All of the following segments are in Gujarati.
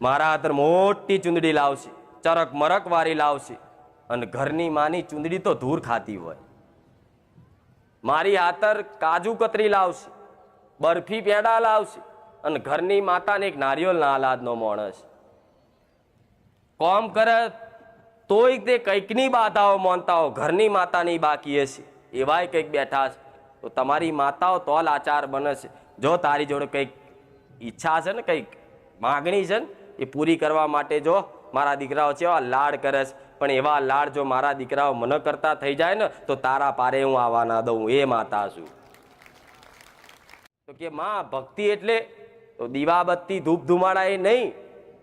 મારા હાથર મોટી ચૂંદડી લાવશે, ચરક મરક વારી લાવશે, અને ઘરની માની ચૂંદડી તો ધૂર ખાતી હોય. મારી હાથર કાજુ કતરી લાવશે, બરફી પેડા લાવશે, અને ઘરની માતાને એક નારિયેળના આલાદનો માણસ કોમ કરે તોય તે કંઈકની બાધાઓ માનતા હો, ઘરની માતાની બાકી હશે એવાય કંઈક બેઠા છે. તો તમારી માતાઓ તો લાચાર બને છે. જો તારી જોડે કંઈક ઈચ્છા છે ને, કંઈક માગણી છે ને, એ પૂરી કરવા માટે જો મારા દીકરાઓ છે એવા લાડ કરે છે, પણ એવા લાડ જો મારા દીકરાઓ મને કરતા થઈ જાય ને તો તારા પારે હું આવવા ના દઉં. એ માતા છું. તો કે માં ભક્તિ એટલે તો દીવાબત્તી ધૂપ ધુમાડા એ નહીં,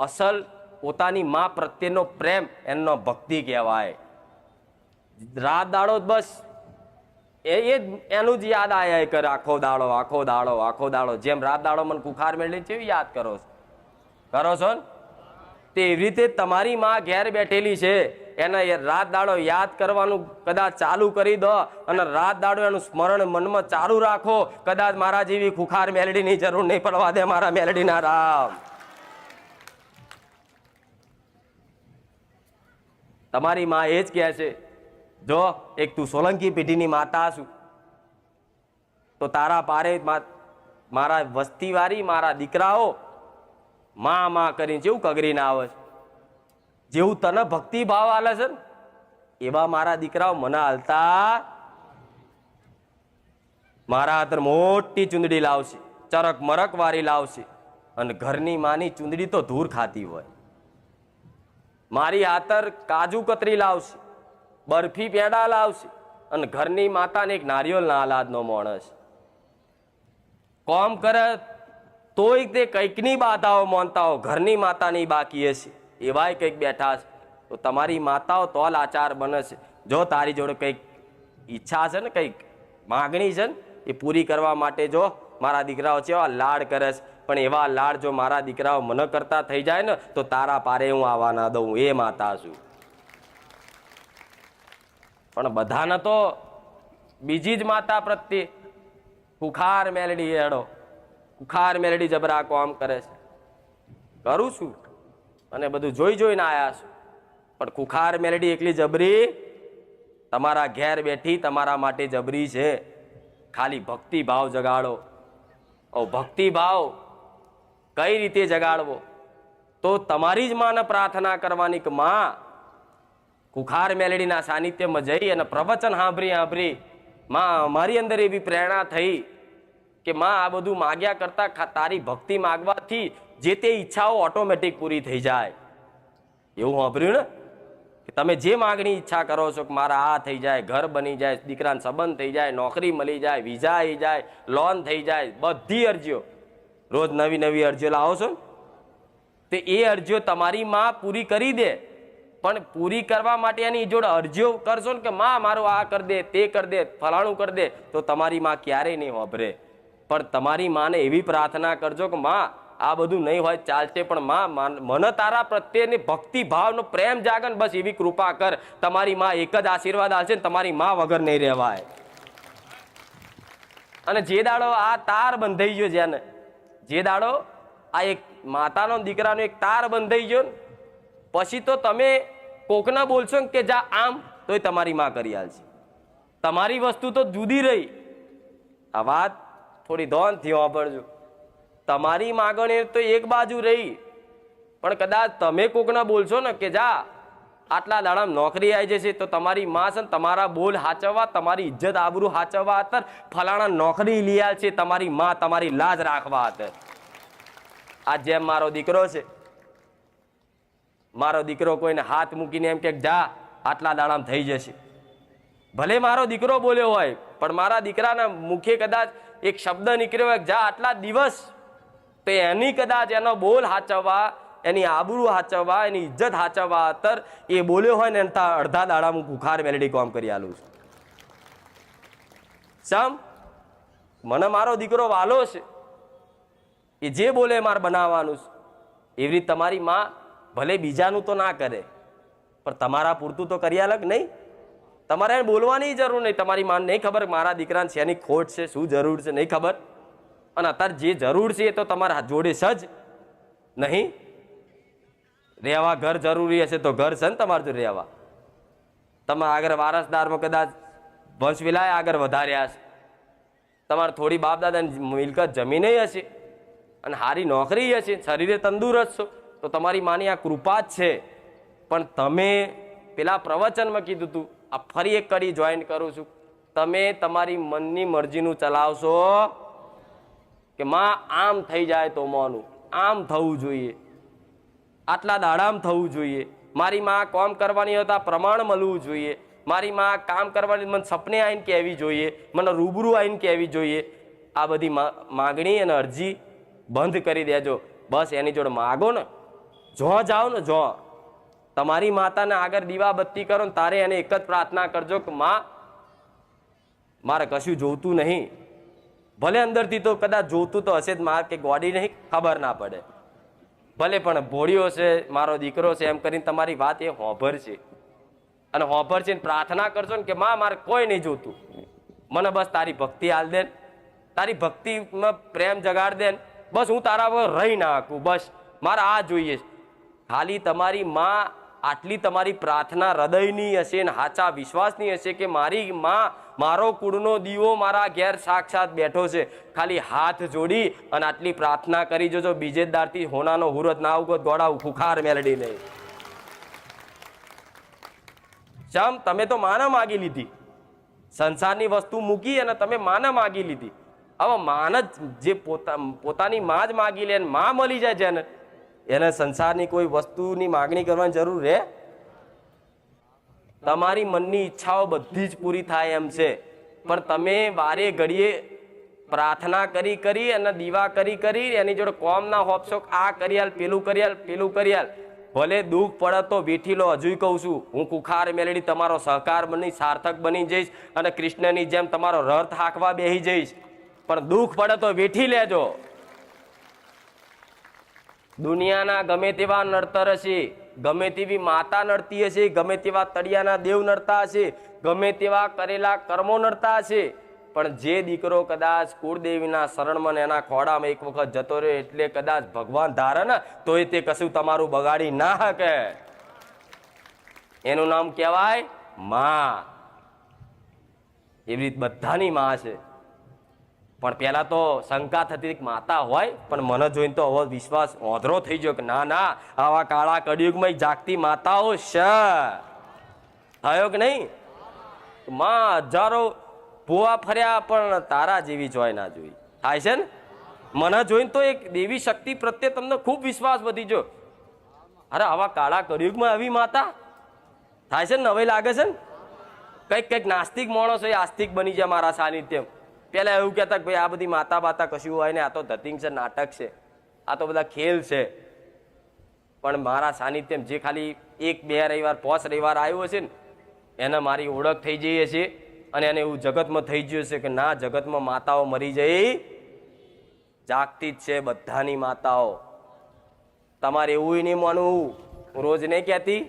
અસલ પોતાની માં પ્રત્યેનો પ્રેમ એનો ભક્તિ કહેવાય. રાત દાડો બસ એ એનું જ યાદ આયા કરે, આખો દાડો આખો દાડો આખો દાડો. જેમ રાત દાડો મને કુખાર મેળવી છે એવી યાદ કરો છો ને, તે એવી રીતે તમારી માં ઘેર બેઠેલી છે, એને રાત દાડો યાદ કરવાનું કદાચ ચાલુ કરી દો અને રાત દાડો એનું સ્મરણ મનમાં ચાલુ રાખો. કદાચ મારા જેવી ખુખાર મેલડીની જરૂર નહીં પડવા દે મારા મેલડીના રામ. તમારી માં એ જ કહે છે, જો એક તું સોલંકી પેઢીની માતા છું તો તારા પારે મારા વસ્તીવાળી મારા દીકરાઓ માં કરીને જેવું કગરીને આવે છે, જેવું તને ભક્તિ ભાવ આલે છે ને એવા મારા દીકરાઓ મને હાલતા. મારા હાથર મોટી ચૂંદડી લાવશે, ચરક મરક વારી લાવશે, અને ઘરની માની ચૂંદડી તો ધૂર ખાતી હોય. મારી હાથર કાજુ કતરી લાવશે, બરફી પેડા લાવશે, અને ઘરની માતાને એક નારિયેળના આલાદનો માણસ કોમ કરે તોય તે કંઈકની બાધાઓ માનતા હો, ઘરની માતાની બાકી હશે એવાય કંઈક બેઠા છે. તો તમારી માતાઓ તો લાચાર બને છે. જો તારી જોડે કંઈક ઈચ્છા છે ને, કંઈક માગણી છે ને, એ પૂરી કરવા માટે જો મારા દીકરાઓ છે એવા લાડ કરે છે, પણ એવા લાડ જો મારા દીકરાઓ મને કરતા થઈ જાય ને તો તારા પારે હું આવવા ના દઉં. એ માતા છું. પણ બધાને તો બીજી જ માતા પ્રત્યે ખુખાર મેલડી હેડો, ખુખાર મેલડી જબરા કોમ કરે છે. કરું છું અને બધું જોઈ જોઈને આયા છું, પણ ખુખાર મેલડી એકલી જબરી તમારા ઘેર બેઠી તમારા માટે જબરી છે. ખાલી ભક્તિ ભાવ જગાડો. ભક્તિ ભાવ કઈ રીતે જગાડવો? તો તમારી જ માને પ્રાર્થના કરવાની કે માં ખુખાર મેલડીના સાનિધ્યમાં જઈ અને પ્રવચન સાંભળી માં મારી અંદર એવી પ્રેરણા થઈ કે માં આ બધું માગ્યા કરતા તારી ભક્તિ માગવાથી જે તે ઈચ્છાઓ ઓટોમેટિક પૂરી થઈ જાય. એવું સાંભળ્યું ને કે તમે જે માગણી ઈચ્છા કરો છો કે મારા આ થઈ જાય, ઘર બની જાય, દીકરાને સંબંધ થઈ જાય, નોકરી મળી જાય, વિઝા આવી જાય, લોન થઈ જાય, બધી અરજીઓ રોજ નવી નવી અરજીઓ લાવો છો તે એ અરજીઓ તમારી માં પૂરી કરી દે. પણ પૂરી કરવા માટે એની જોડે અરજીઓ કરશો ને કે માં મારું આ કરી દે, તે કરી દે, ફલાણું કરી દે, તો તમારી માં ક્યારેય નહીં વાપરે. પણ તમારી માને એવી પ્રાર્થના કરજો કે માં આ બધું નહીં હોય ચાલશે, પણ માં મને તારા પ્રત્યેની ભક્તિ ભાવનો પ્રેમ જાગન બસ એવી કૃપા કર. તમારી માં એક જ આશીર્વાદ આવશે ને તમારી માં વગર નહીં રહેવાય. અને જે દાડો આ તાર બંધાઈ ગયો, જેને જે દાડો આ એક માતાનો દીકરાનો એક તાર બંધાઈ ગયો ને પછી તો તમે કોકના બોલશો કે જા આમ તોય તમારી માં કરી આલશે. તમારી વસ્તુ તો જુદી રહી. આ વાત થોડી ધોનથી વાપરજો. તમારી માગણી તો એક બાજુ રહી, પણ કદાચ તમે કોકના બોલશો ને કે જા આટલા દાડામાં નોકરી આવી જશે તો તમારી માં છે ને તમારા બોલ હાચવવા, તમારી ઇજ્જત આબરૂ હાચવવા અત્યારે ફલાણા નોકરી લઈ આલ છે. તમારી માં તમારી લાજ રાખવા અત્યારે. આ જેમ મારો દીકરો છે, મારો દીકરો કોઈને હાથ મૂકીને એમ કે જા આટલા દાડામાં થઈ જશે, ભલે મારો દીકરો બોલ્યો હોય પણ મારા દીકરાના મુખે કદાચ એક શબ્દ નીકળ્યો હોય જા આટલા દિવસ, તો એની કદાચ એનો બોલ હાચવવા, એની આબરૂ હાચવવા, એની ઇજ્જત હાચવવા અત્યારે એ બોલ્યો હોય ને એના અડધા દાડામાં ભૂખાર મેલડી કામ કરી આલું છું. સમ મને મારો દીકરો વાલો છે, એ જે બોલે મારે બનાવવાનું છે. એવી રીતે તમારી માં ભલે બીજાનું તો ના કરે પણ તમારા પૂરતું તો કરી આલે નહીં. તમારે બોલવાની જરૂર નહીં. તમારી માને નહીં ખબર મારા દીકરાને શેની ખોટ છે, શું જરૂર છે નહીં ખબર. અને અત્યારે જે જરૂર છે એ તો તમારા જોડે સજ નહીં. રહેવા ઘર જરૂરી હશે તો ઘર છે ને તમારે જો રહેવા. તમે આગળ વારસદારમાં કદાચ વંશ વિલાય આગળ વધાર્યા હશે, તમારે થોડી બાપ દાદાની મિલકત જમીન હશે અને સારી નોકરી હશે, શરીરે તંદુરસ્ત છો, તો તમારી માની આ કૃપા જ છે. પણ તમે પેલા પ્રવચનમાં કીધું હતું, આ ફરી એક કડી જોઈન કરું છું, તમે તમારી મનની મરજીનું ચલાવશો કે માં આમ થઈ જાય તો મોનું, આમ થવું જોઈએ, આટલા દાડામ થવું જોઈએ, મારી માં કામ કરવાની હતા પ્રમાણ મળવું જોઈએ, મારી માં કામ કરવાની મને સપને આવીને કહેવી જોઈએ, મને રૂબરૂ આવીને કહેવી જોઈએ. આ બધી માગણી અને અરજી બંધ કરી દેજો. બસ એની જોડે માગો ને, જો જાઓ ને, જો તમારી માતાને આગળ દીવા બત્તી કરો ને તારે એને એક જ પ્રાર્થના કરજો કે માં મારે કશું જોતું નહીં. ભલે અંદરથી તો કદાચ જોતું તો હશે જ, મારે કે ગોડી નહીં ખબર ના પડે, ભલે પણ ભોળિયો છે મારો દીકરો છે એમ કરીને તમારી વાત એ હોભર છે અને હોભર છે પ્રાર્થના કરશો ને કે માં મારે કોઈ નહીં જોતું, મને બસ તારી ભક્તિ હાલ દે, તારી ભક્તિમાં પ્રેમ જગાડ દે, બસ હું તારા પર રહી ના શકું, બસ મારે આ જોઈએ. ખાલી તમારી માં આટલી તમારી પ્રાર્થના હૃદયની હશે ને સાચા વિશ્વાસની હશે કે મારી માં મારો કુળનો દીવો મારા ઘેર સાક્ષાત બેઠો છે, ખાલી હાથ જોડી અને આટલી પ્રાર્થના કરી જોજો. બીજે દારથી હોનાનો હુરત ના આવું દોડાવું ખુખાર મેલડી નહીં. શમ તમે તો માને માગી લીધી, સંસારની વસ્તુ મૂકી અને તમે માને માગી લીધી. હવે માન જ જે પોતાની માં જ માગી લે, માં મળી જાય છે ને એને સંસારની કોઈ વસ્તુની માગણી કરવાની જરૂર રહે? તમારી મનની ઈચ્છાઓ બધી જ પૂરી થાય એમ છે, પણ તમે વારે ઘડીએ પ્રાર્થના કરી કરી અને દીવા કરી કરી એની જોડે કોમ ના હોપશો, આ કરિયાલ પેલું કરિયાલ પેલું કરિયાલ. ભલે દુઃખ પડે તો વેઠી લો. હજુ કહું છું, હું કુખાર મેલડી તમારો સહકાર બની સાર્થક બની જઈશ અને કૃષ્ણની જેમ તમારો રથ હાંકવા બેસી જઈશ, પણ દુઃખ પડે તો વેઠી લેજો. દુનિયાના ગમે તેવા નડતર હશે, ગમે તેવી માતા નડતી હશે, ગમે તેવા તળિયાના દેવ નડતા હશે, ગમે તેવા કરેલા કર્મો નડતા હશે, પણ જે દીકરો કદાચ કુળદેવીના શરણમાં એના ખોડામાં એક વખત જતો રહે એટલે કદાચ ભગવાન ધારે ને તોય તે કશું તમારું બગાડી ના શકે. એનું નામ કહેવાય માં. એવી રીત બધાની માં છે. પણ પેલા તો શંકા થતી માતા હોય, પણ મને જોઈને તો હવે વિશ્વાસ ઓધરો થઈ ગયો કે ના ના આવા કાળા કળિયુગમાં જાગતી માતાઓ છે. થયો કે નહીં? માં હજારો ભૂવા ફર્યા પણ તારા જેવી જોઈ ના જોઈ. થાય છે ને? મને જોઈને તો એક દેવી શક્તિ પ્રત્યે તમને ખૂબ વિશ્વાસ વધી ગયો. અરે આવા કાળા કળિયુગમાં આવી માતા થાય છે ને? નવાઈ લાગે છે ને? કઈક કઈક નાસ્તિક માણસો એ આસ્તિક બની જાય મારા સાનિધ્યમ. પેલા એવું કહેતા કે ભાઈ આ બધી માતા બાતા કશું હોય ને, આ તો ધતિંગ છે, નાટક છે, આ તો બધા ખેલ છે. પણ મારા સાનિધ્યમ જે ખાલી 1 2 રવિવાર 5 રવિવાર આવ્યો હશે ને એને મારી ઓળખ થઈ જઈ હશે અને એને એવું જગતમાં થઈ ગયું છે કે ના, જગતમાં માતાઓ મરી જઈ જાગતી જ છે, બધાની માતાઓ. તમારે એવું નહીં માનવું. રોજ નહીં કહેતી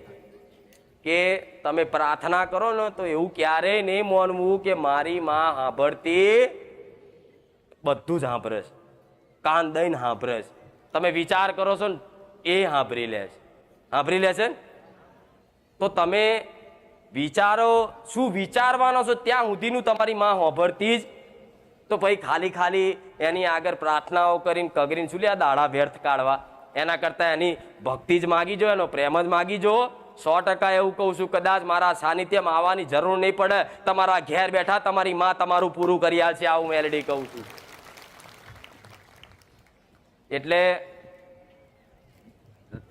કે તમે પ્રાર્થના કરો ને તો એવું ક્યારેય નહીં માનવું કે મારી માં સાંભળતી બધું જ સાંભળે છે, કાન દઈને સાંભળે છે. તમે વિચાર કરો છો ને એ સાંભળી લે છે, સાંભળી લે છે. તો તમે વિચારો શું વિચારવાનો છો ત્યાં સુધીનું તમારી માં સાંભળતી જ. તો ભાઈ ખાલી ખાલી એની આગળ પ્રાર્થનાઓ કરીને કગરીને શું લે દાડા વ્યર્થ કાઢવા? એના કરતા એની ભક્તિ જ માગી જો, એનો પ્રેમ જ માગી જો. 100% એવું કહું છું, કદાચ મારા સાનિધ્યમાં આવવાની જરૂર નહીં પડે, તમારા ઘેર બેઠા તમારી માં તમારું પૂરું કરી આલશે. આવું મેલડી કહું છું. એટલે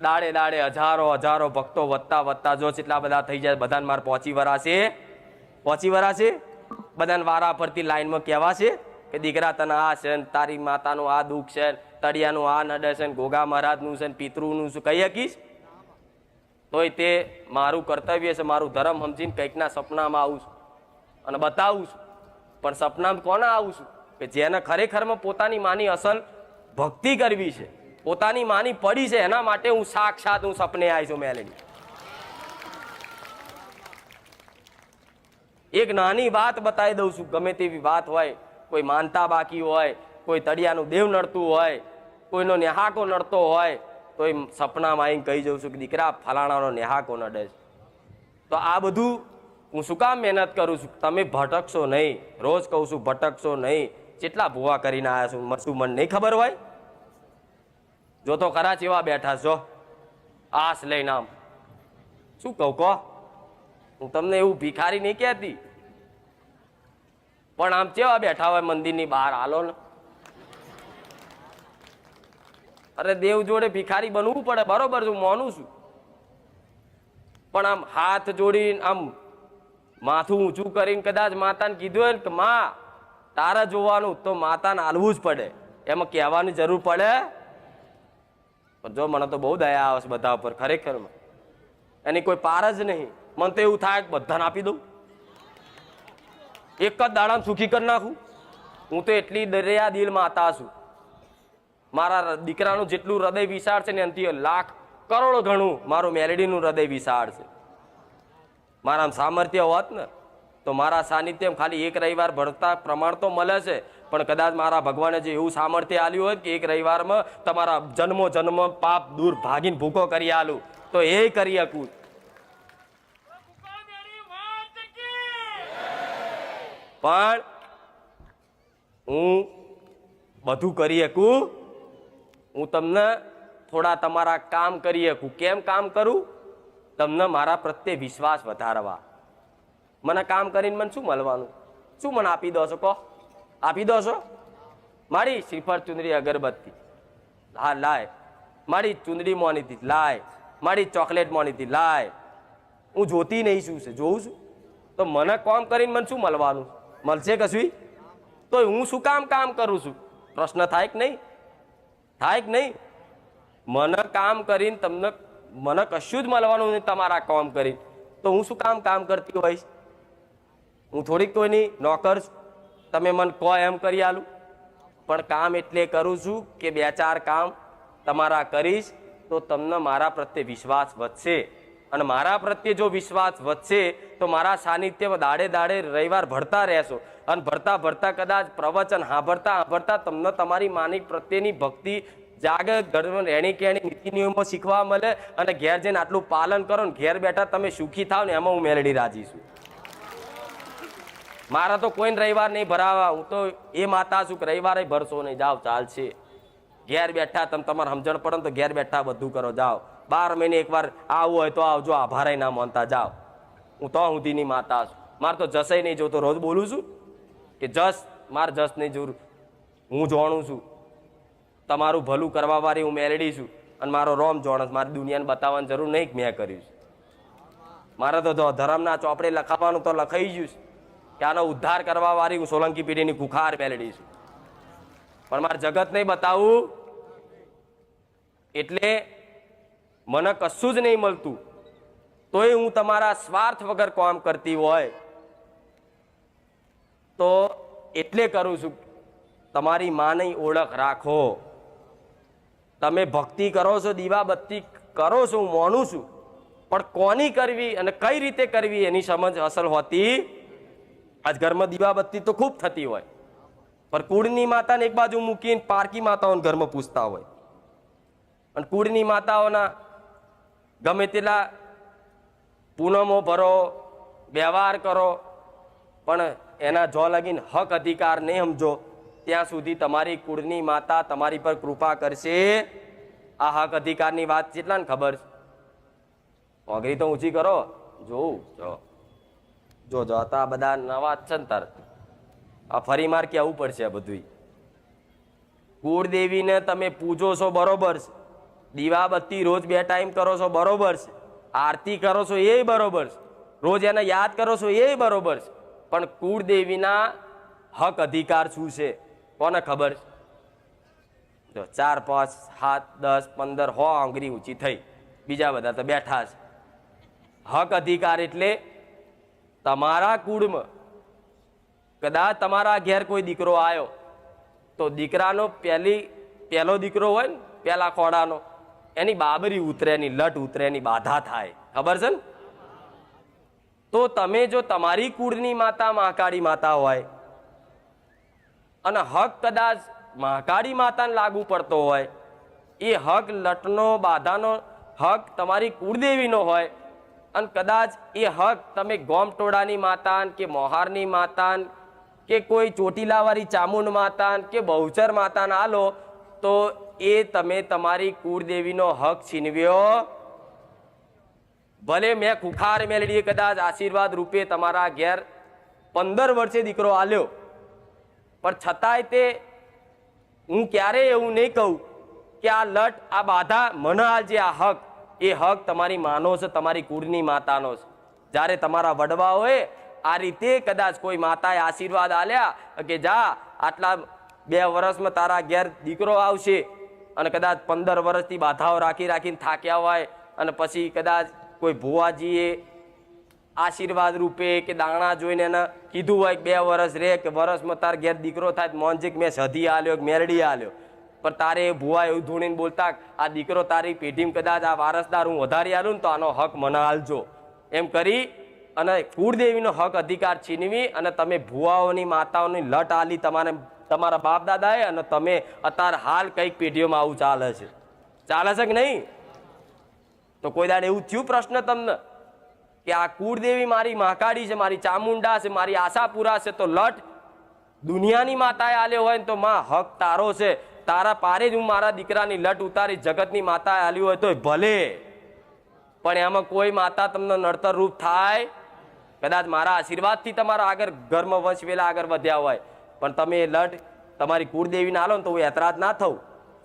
દાડે દાડે હજારો હજારો ભક્તો વધતા વધતા જો કેટલા બધા થઈ જાય. બધાને મારે પહોંચી વરાશે, બધાને વારા ફરતી લાઈનમાં કહેવાશે કે દીકરા તને આ છે, તારી માતાનું આ દુઃખ છે, તળિયાનું આ નડે છે, ગોગા મહારાજનું છે, પિતૃનું શું કહી શકીશ? તોય તે મારું કર્તવ્ય છે, મારું ધર્મ સમજીને કંઈકના સપનામાં આવું છું અને બતાવું છું. પણ સપનામાં કોને આવું છું? કે જેને ખરેખરમાં પોતાની માની અસલ ભક્તિ કરવી છે, પોતાની માની પડી છે, એના માટે હું સાક્ષાત હું સપને આવી છું મેલડી. એક નાની વાત બતાવી દઉં છું. ગમે તેવી વાત હોય, કોઈ માનતા બાકી હોય, કોઈ તળિયાનું દેવ નડતું હોય, કોઈનો નેહાકો નડતો હોય, તો એ સપનામાં આવીને કહી જઉં છું કે દીકરા ફલાણાનો નેહાકો નડે છે. તો આ બધું હું શું કામ મહેનત કરું છું? તમે ભટકશો નહીં. રોજ કહું છું ભટકશો નહીં. કેટલા ભૂવા કરીને આવ્યા છું, શું મને નહીં ખબર હોય? જો તો ખરા ચેવા બેઠા છો આસ લઈને. આમ શું કહું કહો? હું તમને એવું ભિખારી નહીં કહેતી, પણ આમ કેવા બેઠા હોય મંદિરની બહાર. હાલો ને, અરે દેવ જોડે ભિખારી બનવું પડે, બરોબર છું, માનું છું. પણ આમ હાથ જોડીને આમ માથું ઊંચું કરીને કદાચ માતાને કીધું હોય ને કે માં તારા જોવાનું, તો માતાને હાલવું જ પડે. એમાં કહેવાની જરૂર પડે? પણ જો મને તો બહુ દયા આવે છે બધા ઉપર, ખરેખર એની કોઈ પાર જ નહીં. મને તો એવું થાય કે બધાને આપી દઉં, એક જ દાડામાં સુખી કરી નાખું. હું તો એટલી દરિયા દિલ માતા છું. મારા દીકરાનું જેટલું હૃદય વિશાળ છે ને એનાથી લાખ કરોડ ગણું મારું મેલેડીનું હૃદય વિશાળ છે. મારા સામર્થ્ય હોત ને તો મારા સાનિધ્યમ ખાલી એક રવિવાર ભરતા પ્રમાણ તો મળે છે, પણ કદાચ મારા ભગવાને જે એવું સામર્થ્ય આલ્યું હોય કે એક રવિવારમાં તમારા જન્મો જન્મ પાપ દૂર ભાગીને ભૂકો કરી આલું, તો એ કરી શકું. પણ હું બધું કરી શકું. હું તમને થોડા તમારા કામ કરી શકું. કેમ કામ કરું? તમને મારા પ્રત્યે વિશ્વાસ વધારવા. મને કામ કરીને મને શું મળવાનું? શું મને આપી દો છો? કહો, આપી દો છો? મારી શ્રીફળ ચુંદડી અગરબત્તી હા લાય, મારી ચુંદડી મોનીથી લાય, મારી ચોકલેટ મોનીથી લાય. હું જોતી નહીં શું છે, જોઉં છું. તો મને કામ કરીને મને શું મળવાનું? મળશે કશું? તો હું શું કામ કરું છું? પ્રશ્ન થાય કે નહીં? થાય કે નહીં? મને કામ કરીને તમને મને કશું જ મળવાનું નહીં તમારા કામ કરીને, તો હું શું કામ કરતી હોઈશ? હું થોડીક કોઈની નોકર છું, તમે મને કહો એમ કરી આલું. પણ કામ એટલે કરું છું કે બે ચાર કામ તમારા કરીશ તો તમને મારા પ્રત્યે વિશ્વાસ વધશે. અને મારા પ્રત્યે જો વિશ્વાસ વધશે તો મારા સાનિધ્યમાં દાડે દાડે રવિવાર ભરતા રહેશો. અને ભરતા ભરતા કદાચ પ્રવચન સાંભળતા તમને તમારી માનિક પ્રત્યેની ભક્તિ જાગે, ઘરમાં રહેણી કહેણી નીતિ નિયમો શીખવા મળે, અને ઘેર જઈને આટલું પાલન કરો ને ઘેર બેઠા તમે સુખી થાવ ને એમાં હું મેલડી રાજી છું. મારા તો કોઈને રવિવાર નહીં ભરાવા. હું તો એ માતા છું કે રવિવારે ભરશો નહીં, જાઓ ચાલશે. ઘેર બેઠા તમે તમારે સમજણ પડે ને તો ઘેર બેઠા બધું કરો, જાઓ. 12 મહિને એકવાર આવવું હોય તો આવજો, આભારાય ના માનતા જાઓ. હું તો સુધીની માતા છું. મારે તો જશે નહીં જોતો. રોજ બોલું છું કે મારે જસ નહીં જરૂર. હું જાણું છું તમારું ભલું કરવા વાળી હું મેલડી છું, અને મારો રોમ જોણસ. મારી દુનિયાને બતાવવાની જરૂર નહીં કે મેં કર્યું છે. મારે તો જો ધર્મના ચોપડે લખાવાનું તો લખાઈ ગયું છે કે આનો ઉદ્ધાર કરવા વાળી હું સોલંકી પેઢીની કુખાર મેલડી છું. પણ મારે જગત નહીં બતાવું, એટલે મને કશું જ નહીં મળતું તોય હું તમારા સ્વાર્થ વગર કામ કરતી હોય તો એટલે કરું છું. તમારી માની ઓળખ રાખો. તમે ભક્તિ કરો છો, દીવાબત્તી કરો છો, હું માનું છું, પણ કોની કરવી અને કઈ રીતે કરવી એની સમજ અસલ હોતી. આજ ઘરમાં દીવાબત્તી તો ખૂબ થતી હોય, પણ કુળની માતાને એક બાજુ મૂકીને પારકી માતાઓને ઘરમાં પૂછતા હોય. અને કુળની માતાઓના ગમે તેટલા પૂનમો ભરો, વ્યવહાર કરો, પણ એના જો લગીને હક અધિકાર નહીં સમજો ત્યાં સુધી તમારી કુળની માતા તમારી પર કૃપા કરશે. આ હક અધિકારની વાત કેટલાને ખબર છે? ઓગરી તો ઊંચી કરો, જોઉં જો આ બધા નવા છે ને તાર આ ફરી માર કેવું પડશે. આ બધું કુળદેવીને તમે પૂજો છો બરોબર છે, દીવાબત્તી રોજ 2 ટાઈમ કરો છો બરોબર છે, આરતી કરો છો એ બરોબર છે, રોજ એને યાદ કરો છો એ બરોબર છે, પણ કુળદેવીના હક અધિકાર શું છે કોને ખબર છે? જો 4 5 7 10 15 100 આંગળી ઊંચી થઈ, બીજા બધા તો બેઠા છે. હક અધિકાર એટલે તમારા કુળમાં કદાચ તમારા ઘેર કોઈ દીકરો આવ્યો તો દીકરાનો પહેલો દીકરો હોય ને પહેલા ખોડાનો, એની બાબરી ઉતરે, એની લટ ઉતરે, એની બાધા થાય, ખબર છે ને? તો તમે જો તમારી કુળની માતા મહાકાળી માતા હોય અને હક કદાચ મહાકાળી માતાને લાગુ પડતો હોય એ હક લટનો બાધાનો હક તમારી કુળદેવીનો હોય અને કદાચ એ હક તમે ગોમટોળાની માતાન કે મોહારની માતાન કે કોઈ ચોટીલાવાળી ચામુંડ માતાન કે બહુચર માતાન આલો તો એ તમે તમારી કુળદેવીનો હક છીનવ્યો. ભલે મેં ખુખાર મેલડીએ કદાચ આશીર્વાદ રૂપે તમારા ઘેર 15 વર્ષે દીકરો આલ્યો, પણ છતાંય તે હું ક્યારેય એવું નહીં કહું કે આ લટ આ બાધા મને જે આ હક, એ હક તમારી માનો છે, તમારી કુળની માતાનો છે. જ્યારે તમારા વડવાઓએ આ રીતે કદાચ કોઈ માતાએ આશીર્વાદ આલ્યા કે જા આટલા 2 વર્ષમાં તારા ઘેર દીકરો આવશે, અને કદાચ 15 વર્ષથી બાધાઓ રાખી રાખીને થાક્યા હોય અને પછી કદાચ કોઈ ભુવાજીએ આશીર્વાદ રૂપે કે દાણા જોઈને એને કીધું હોય 2 વર્ષ રે કે વર્ષમાં તાર ઘેર દીકરો થાય, મોંજીક મેં સધી આલ્યો કે મેરડી આલ્યો, પણ તારે ભુવા એવું ધૂણીને બોલતા આ દીકરો તારી પેઢીમાં કદાચ આ વારસદાર હું વધારી આલું ને તો આનો હક મને આલજો, એમ કરી અને કુળદેવીનો હક અધિકાર છીનવી અને તમે ભુવાઓની માતાઓની લટ આલી તમારા બાપ દાદાએ, અને તમે અત્યારે હાલ કઈક પેઢીઓમાં આવું ચાલે છે. ચાલે છે કે નહીં? તો કોઈ દાડે એવું થયું પ્રશ્ન તમને કે આ કુળદેવી મારી મહાકાળી છે, મારી ચામુંડા છે, મારી આશાપુરા છે, તો લટ દુનિયાની માતાએ આલ્યો હોય ને તો માં હક તારો છે, તારા પારે જ હું મારા દીકરાની લટ ઉતારી જગતની માતાએ આલ્યું હોય તો ભલે, પણ એમાં કોઈ માતા તમને નડતર રૂપ થાય. કદાચ મારા આશીર્વાદથી તમારા આગળ ઘર્મ વંશ વેલા આગળ વધ્યા હોય, પણ તમે એ લટ તમારી કુળદેવીને આલો ને તો હું એતરાજ ના થઉં.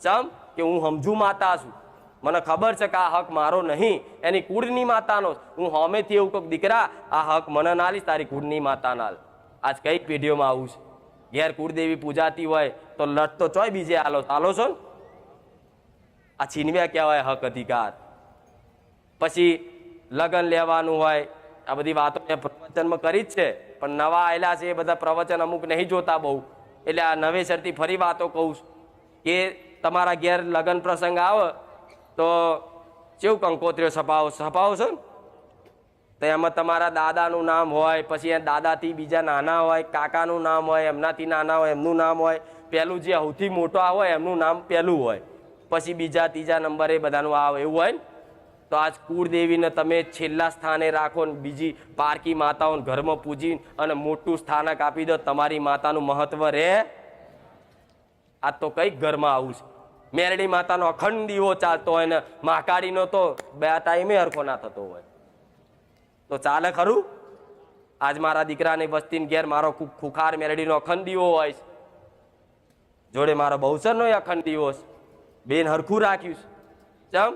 ચમ કે હું સમજુ માતા છું, મને ખબર છે કે આ હક મારો નહીં, એની કુળની માતાનો. હું હોમેથી એવું કહું દીકરા આ હક મને ના આલીશ, તારી કુળની માતા ના આલ. આજ કઈક પેઢીઓમાં આવું છે. ઘેર કુળદેવી પૂજાતી હોય તો લટ તો ચોય બીજે આલો છો ને. આ છીનવ્યા કહેવાય હક અધિકાર. પછી લગ્ન લેવાનું હોય, આ બધી વાતો મેં પ્રવચનમાં કરી જ છે, પણ નવા આવેલા છે એ બધા પ્રવચન અમુક નહીં જોતા બહુ, એટલે આ નવેસરથી ફરી વાતો કહું કે તમારા ઘેર લગ્ન પ્રસંગ આવે તો કેવું કંકોત્રીઓ છપાવો છો ને, તો એમાં તમારા દાદાનું નામ હોય, પછી એ દાદાથી બીજા નાના હોય, કાકાનું નામ હોય, એમનાથી નાના હોય એમનું નામ હોય, પહેલું જે સૌથી મોટો હોય એમનું નામ પહેલું હોય, પછી બીજા ત્રીજા નંબરે બધાનું આવે એવું હોય ને. તો આજ કુળદેવીને તમે છેલ્લા સ્થાને રાખો ને બીજી પારકી માતાઓને ઘરમાં પૂજી અને મોટું સ્થાનક આપી દો, તમારી માતાનું મહત્વ રહે? આ તો કઈક ઘરમાં આવું છે. મેરડી માતાનો અખંડ દીવો ચાલતો હોય ને મહાકાળીનો તો 2 ટાઈમે હરખો ના થતો હોય, તો ચાલે ખરું? આજ મારા દીકરાની વસ્તીને ઘેર મારો ખુખાર મેરડીનો અખંડ દીવો હોય છે, જોડે મારો બહુચરનો અખંડ દીવો છે, બેન હરખું રાખ્યું છે. ચમ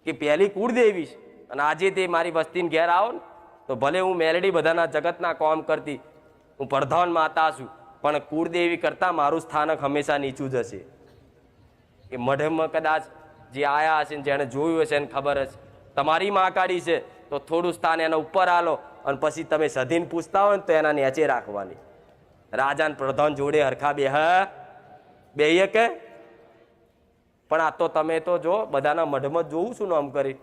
કે પહેલી કુળદેવી છે, અને આજે તે મારી વસ્તીને ઘેર આવો ને તો ભલે હું મેરડી બધાના જગતના કામ કરતી, હું પ્રધાન માતા છું, પણ કુળદેવી કરતા મારું સ્થાનક હંમેશા નીચું જ હશે. એ મઢમાં કદાચ જે આયા હશે જેને જોયું હશે એને ખબર હશે. તમારી મહાકાળી છે તો થોડું સ્થાન એના ઉપર આલો, અને પછી તમે સધીને પૂછતા હોય ને તો એના નીચે રાખવાની. રાજાને પ્રધાન જોડે હરખા બેહીએ કે? પણ આ તો તમે તો જો બધાના મઢમાં જોઉં છું ને આમ કરી,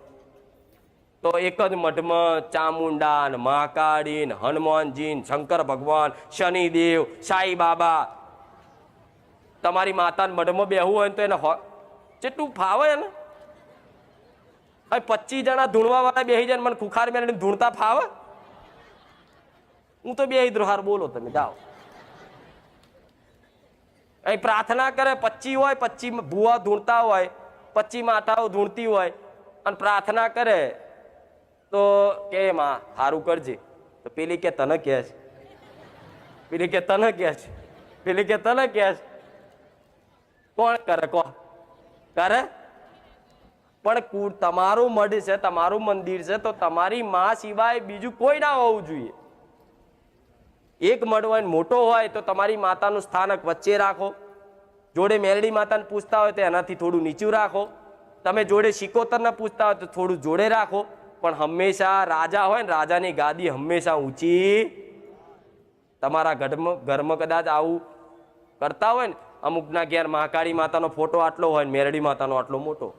તો એક જ મઢમાં ચામુંડા ને મહાકાળી ને હનુમાનજી ને શંકર ભગવાન, શનિદેવ, સાઈ બાબા, તમારી માતાને મઢમાં બેહવું હોય ને તો એને કેટલું ફાવે ને. 25 જણા ધૂણવા વાળા બેહી જાય મને ખુખાર મેળવીને ધૂણતા ફાવે? હું તો બેહી દ્રોહાર, બોલો તમે જાઓ. અહીં પ્રાર્થના કરે 25 હોય, 25 ભુવા ધૂણતા હોય, 25 માતાઓ ધૂણતી હોય, અને પ્રાર્થના કરે તો કે માં સારું કરજે, તો પેલી કે તને કહે છે, પેલી કે તને કહે છે, પેલી કે તને કહે છે. કોણ કરે? કોણ કરે? પણ તમારું મઢ છે, તમારું મંદિર છે, તો તમારી માં સિવાય બીજું કોઈ ના હોવું જોઈએ. એક મઢ હોય મોટો હોય તો તમારી માતાનું સ્થાનક વચ્ચે રાખો, જોડે મેરડી માતાને પૂછતા હોય તો એનાથી થોડું નીચું રાખો, તમે જોડે શિકોતરને પૂછતા હોય તો થોડું જોડે રાખો, પણ હંમેશા રાજા હોય ને રાજાની ગાદી હંમેશા ઊંચી. તમારા ઘરમાં કદાચ આવું કરતા હોય ને, અમુકના ઘેર મહાકાળી માતાનો ફોટો આટલો હોય, મેરડી માતાનો આટલો મોટો.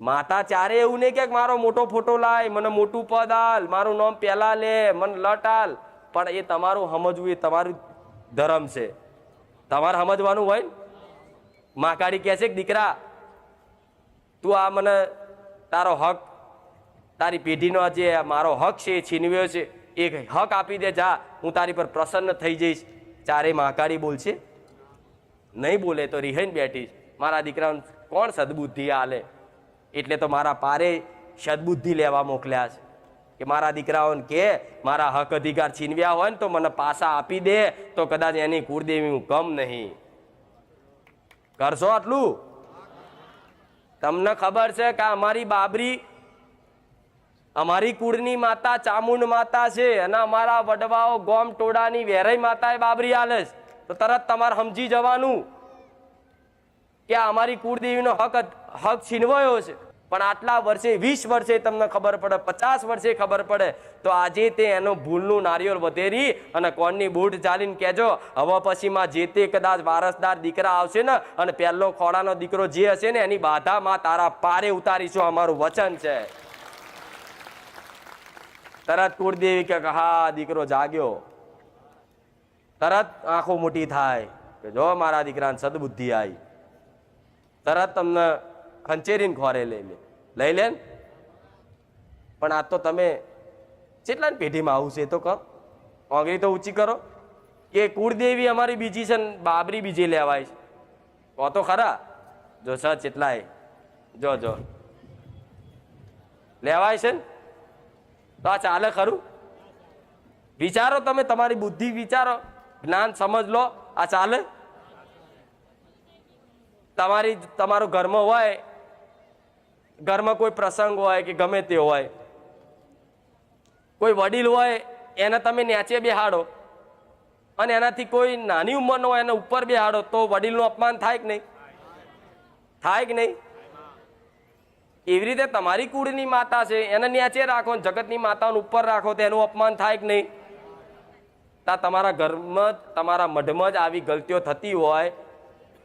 માતા ચારે એવું નહીં કે મારો મોટો ફોટો લાય, મને મોટું પદ આલ, મારું નામ પેલા લે, મને લટ આલ, પણ એ તમારું સમજવું, એ તમારું ધર્મ છે, તમારે સમજવાનું હોય. મહાકાળી કહે છે કે દીકરા તું આ મને તારો હક, તારી પેઢીનો જે મારો હક છે એ છીનવ્યો છે, એ હક આપી દે, જા, હું તારી પર પ્રસન્ન થઈ જઈશ. ચારે મહાકાળી બોલશે? નહીં બોલે તો રિહાઈને બેઠીશ. મારા દીકરાને કોણ સદબુદ્ધિ આલે? એટલે તો મારા પારે સદબુદ્ધિ લેવા મોકલ્યા છે કે મારા દીકરાઓને કે મારા હક અધિકાર છીનવ્યા હોય ને તો મને પાછા આપી દે, તો કદાચ એની કુળદેવી હું કમ નહીં. કરશો આટલું? તમને ખબર છે કે અમારી બાબરી અમારી કુળની માતા ચામુંડ માતા છે, અને અમારા વડવાઓ ગોમ ટોળાની વેરાઈ માતા એ બાબરી આલે છે. તો તરત તમારે સમજી જવાનું કે અમારી કુળદેવીનો હક છીનવાયો છે. પણ આટલા વર્ષે, 20 વર્ષે તમને ખબર પડે, 50 વર્ષે ખબર પડે, તો આજે તે એનો ભૂલનું નારિયેળ વધેરી અને કોણની બૂટ ચાલીને કહેજો હવે પછીમાં જે તે કદાચ વારસદાર દીકરા આવશે ને અને પહેલો ખોડાનો દીકરો જે હશે ને એની બાધામાં તારા પારે ઉતારીશું, અમારું વચન છે. તરત કુળદેવી કે હા દીકરો જાગ્યો. તરત આંખો મોટી થાય કે જો મારા દીકરાને સદબુદ્ધિ આવી. તરત તમને ખંચેરીને ખોરે લઈ લે. પણ આ તો તમે કેટલા પેઢીમાં આવું છે? તો કહો, આંગળી તો ઊંચી કરો કે કુળદેવી અમારી બીજી છે ને બાબરી બીજી લેવાય છે. કહો તો ખરા. જો સર કેટલાય જો લેવાય છે ને તો આ ચાલે ખરું? વિચારો તમે, તમારી બુદ્ધિ વિચારો, જ્ઞાન સમજ લો. આ ચાલે? તમારું ઘરમાં હોય, ઘરમાં કોઈ પ્રસંગ હોય કે ગમે તે હોય, કોઈ વડીલ હોય એને તમે નીચે બેહાડો અને એનાથી કોઈ નાની ઉંમરનો હોય એને ઉપર બેહાડો, તો વડીલનું અપમાન થાય કે નહીં? થાય કે નહીં? એવી રીતે તમારી કુળની માતા છે એને નીચે રાખો, જગતની માતાઓને ઉપર રાખો, તો એનું અપમાન થાય કે નહીં? તમારા ઘરમાં, તમારા મઢમાં જ આવી ગલતીઓ થતી હોય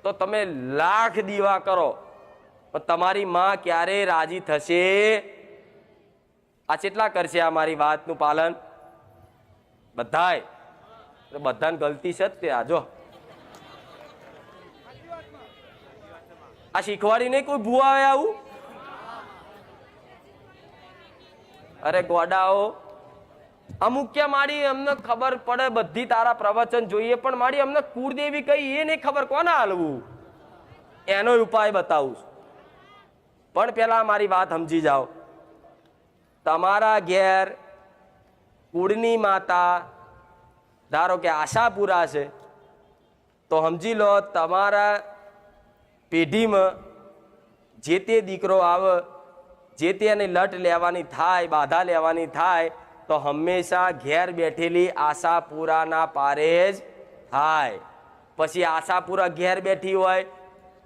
તો તમે લાખ દીવા કરો પણ તમારી માં ક્યારે રાજી થશે? આ કેટલા કરશે આ મારી વાતનું પાલન? બધાય. બધાને ગલતી છે જ તે. આજો આ શીખવાડી નહીં કોઈ ભૂવા આવે આવું? અરે ગોડાઓ, અમુક ક્યાં માડી અમને ખબર પડે બધી, તારા પ્રવચન જોઈએ, પણ માડી અમને કુળદેવી કઈ એ નહીં ખબર, કોને હાલવું? એનો ઉપાય બતાવું છું. પણ પેલા મારી વાત સમજી જાઓ. તમારા ઘેર કુળની માતા ધારો કે આશાપુરા છે, તો સમજી લો તમારા પેઢીમાં જે તે દીકરો આવે, જે તેને લટ લેવાની થાય, બાધા લેવાની થાય, તો હંમેશા ઘેર બેઠેલી આશાપુરાના પારે જ થાય. પછી આશાપુરા ઘેર બેઠી હોય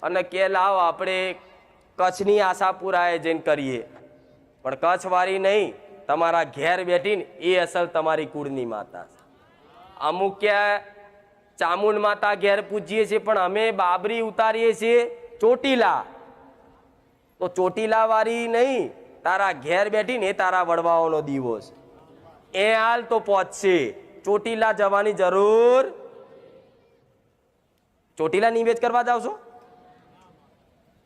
અને કે લાવો આપણે કચ્છની આશાપુરાએ જઈને કરીએ, પણ કચ્છવાળી નહીં, તમારા ઘેર બેઠીને એ અસલ તમારી કુળની માતા છે. અમુક ક્યાં ચામુંડ માતા ઘેર પૂજીએ છીએ, પણ અમે બાબરી ઉતારીએ છીએ ચોટીલા, તો ચોટીલા વાળી નહીં, તારા ઘેર બેઠીને એ તારા વડવાઓનો દીવો છે. એ હાલ તો પહોંચશે. ચોટીલા જવાની જરૂર. ચોટીલા નિવેદ કરવા જાવ છો?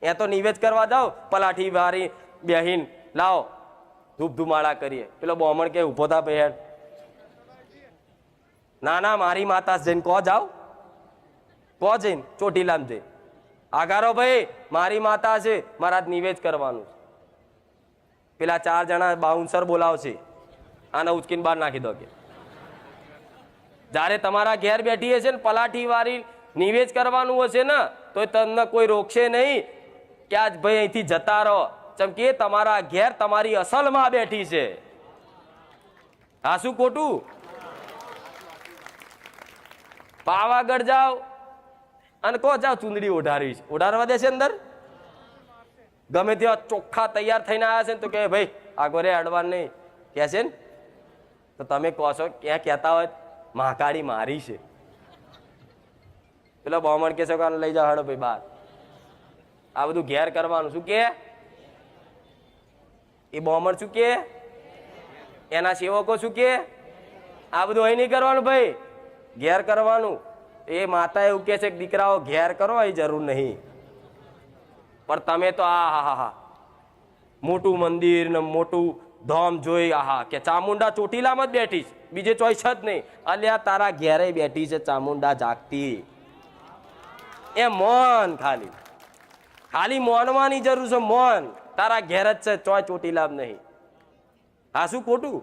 એ તો નિવેદ કરવા જાઓ, પલાઠી વારી બેહીન લાવો ધૂપ ધુમાડા કરીએ. પેલો બોમણ કે ઉભો થા બેહેડ. ના ના, મારી માતા જઈને કહો જાઓ, કહો જઈને ચોટીલામાં જઈ આગારો ભાઈ મારી માતા છે, મારા નિવેદ કરવાનું. પેલા 4 જણા બાઉન્સર બોલાવશે, આને ઉચકીને બહાર નાખી દો. કે જ્યારે તમારા ઘેર બેઠી હશે ને પલાઠી વાળી નિવેદ કરવાનું હશે ને, તો તમને કોઈ રોકશે નહીં કે આજ ભાઈ અહીંથી જતા રહો. ચમ કે તમારા ઘેર તમારી અસલમાં બેઠી છે. હા, શું ખોટું? પાવાગઢ જાઓ અને કહો જાઓ ચુંદડી ઓઢારવી છે, ઓઢારવા દેશે અંદર? ગમે ત્યાં ચોખ્ખા તૈયાર થઈને આવ્યા છે ને તો કે ભાઈ આગળ અડવા નહીં કે છે ને, તો તમે કહો છો ક્યાં કહેતા હોય મહાકાળી મારી છે. પેલો બ્રાહ્મણ કે છે કે લઈ જાઓ હડો ભાઈ બહાર. આ બધું ઘેર કરવાનું. શું કે એ બ્રાહ્મણ શું કે એના સેવકો શું કે આ બધું અહીં નહીં કરવાનું ભાઈ, ઘેર કરવાનું. એ માતા એવું કે છે કે દીકરાઓ ઘેર કરો, એ જરૂર નહીં. પણ તમે તો આ મોટું મંદિર ને મોટું ધામ જોઈ કે ચામુંડા ચોટીલામાં જ બેઠી છે, બીજે ચોઈસ જ નહીં. અલ્યા તારા ઘેરે બેઠી છે ચામુંડા જાગતી. એ મોન ખાલી ખાલી મોનવાની જરૂર છે. મોન તારા ઘેર જ છે, ચોય ચોટીલા જ નહીં. હા શું ખોટું?